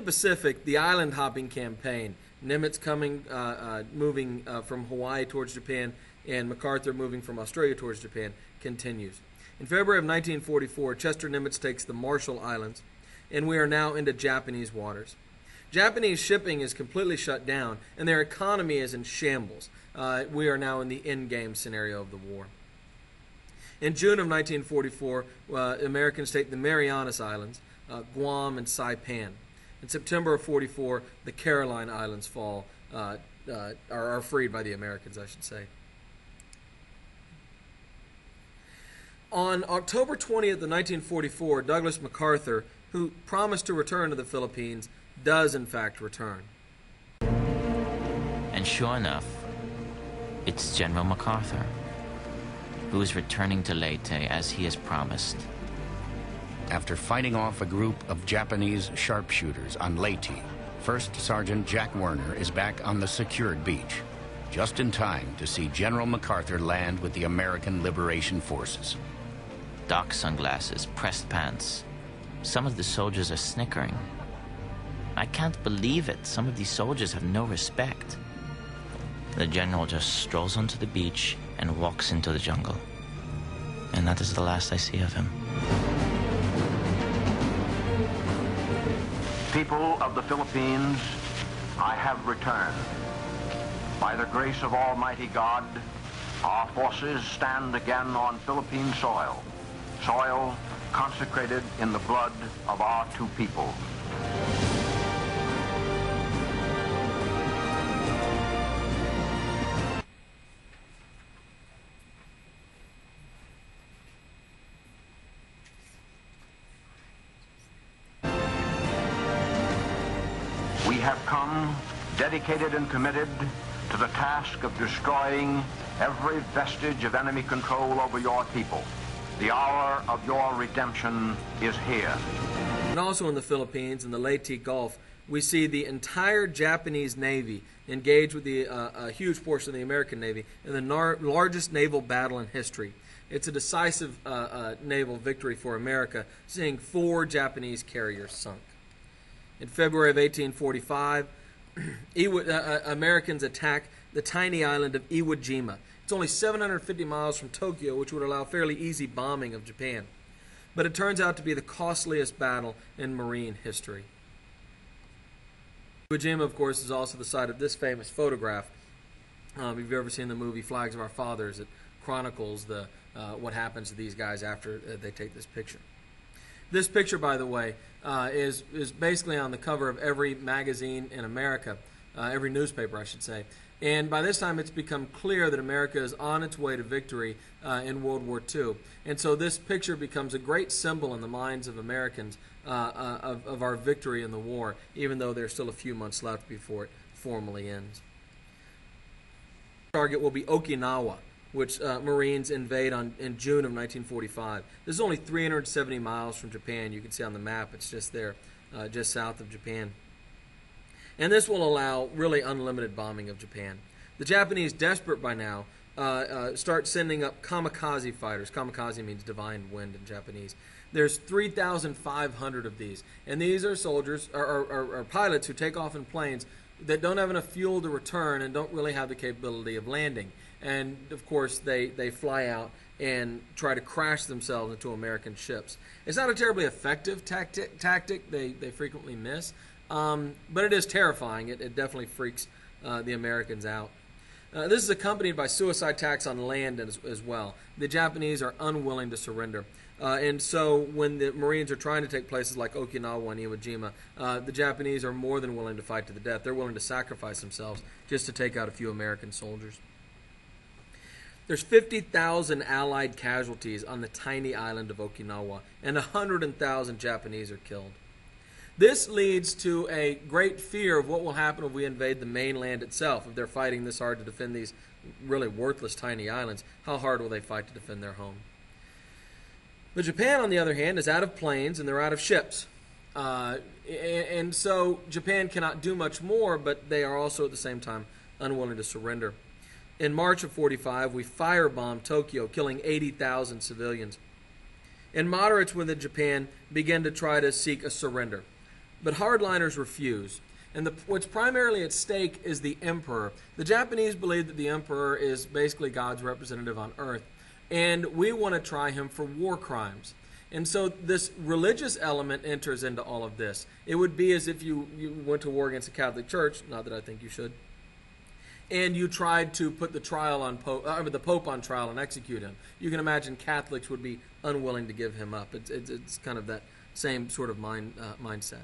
Pacific, the island hopping campaign, Nimitz moving from Hawaii towards Japan, and MacArthur moving from Australia towards Japan, continues. In February of 1944, Chester Nimitz takes the Marshall Islands, and we are now into Japanese waters. Japanese shipping is completely shut down, and their economy is in shambles. We are now in the endgame scenario of the war. In June of 1944, Americans take the Marianas Islands, Guam, and Saipan. In September of 44, the Caroline Islands are freed by the Americans, I should say. On October 20th of 1944, Douglas MacArthur, who promised to return to the Philippines, does in fact return. And sure enough, it's General MacArthur, who is returning to Leyte as he has promised. After fighting off a group of Japanese sharpshooters on Leyte, First Sergeant Jack Werner is back on the secured beach, just in time to see General MacArthur land with the American Liberation Forces. Doc sunglasses, pressed pants. Some of the soldiers are snickering. I can't believe it. Some of these soldiers have no respect. The general just strolls onto the beach and walks into the jungle. And that is the last I see of him. People of the Philippines, I have returned. By the grace of Almighty God, our forces stand again on Philippine soil, soil consecrated in the blood of our two people. We have come dedicated and committed to the task of destroying every vestige of enemy control over your people. The hour of your redemption is here. And also in the Philippines, in the Leyte Gulf, we see the entire Japanese Navy engage with a huge portion of the American Navy in the largest naval battle in history. It's a decisive naval victory for America, seeing 4 Japanese carriers sunk. In February of 1845, Americans attack the tiny island of Iwo Jima. It's only 750 miles from Tokyo, which would allow fairly easy bombing of Japan. But it turns out to be the costliest battle in Marine history. Iwo Jima, of course, is also the site of this famous photograph. If you've ever seen the movie Flags of Our Fathers, it chronicles what happens to these guys after they take this picture. This picture, by the way, is basically on the cover of every magazine in America, every newspaper, I should say. And by this time, it's become clear that America is on its way to victory in World War II. And so this picture becomes a great symbol in the minds of Americans of our victory in the war, even though there's still a few months left before it formally ends. The target will be Okinawa, which Marines invade in June of 1945. This is only 370 miles from Japan. You can see on the map, it's just there, just south of Japan. And this will allow really unlimited bombing of Japan. The Japanese, desperate by now, start sending up kamikaze fighters. Kamikaze means divine wind in Japanese. There's 3,500 of these. And these are soldiers, or pilots who take off in planes that don't have enough fuel to return and don't really have the capability of landing. And, of course, they fly out and try to crash themselves into American ships. It's not a terribly effective tactic. They frequently miss. But it is terrifying. It definitely freaks the Americans out. This is accompanied by suicide attacks on land as well. The Japanese are unwilling to surrender. And so when the Marines are trying to take places like Okinawa and Iwo Jima, the Japanese are more than willing to fight to the death. They're willing to sacrifice themselves just to take out a few American soldiers. There's 50,000 Allied casualties on the tiny island of Okinawa, and 100,000 Japanese are killed. This leads to a great fear of what will happen if we invade the mainland itself. If they're fighting this hard to defend these really worthless tiny islands, how hard will they fight to defend their home? But Japan, on the other hand, is out of planes and they're out of ships. And so Japan cannot do much more, but they are also at the same time unwilling to surrender. In March of 45, we firebombed Tokyo, killing 80,000 civilians. And moderates within Japan began to try to seek a surrender. But hardliners refuse. And what's primarily at stake is the emperor. The Japanese believe that the emperor is basically God's representative on earth, and we want to try him for war crimes. And so this religious element enters into all of this. It would be as if you went to war against the Catholic Church, not that I think you should, and you tried to put the Pope on trial and execute him. You can imagine Catholics would be unwilling to give him up. It's kind of that same sort of mindset.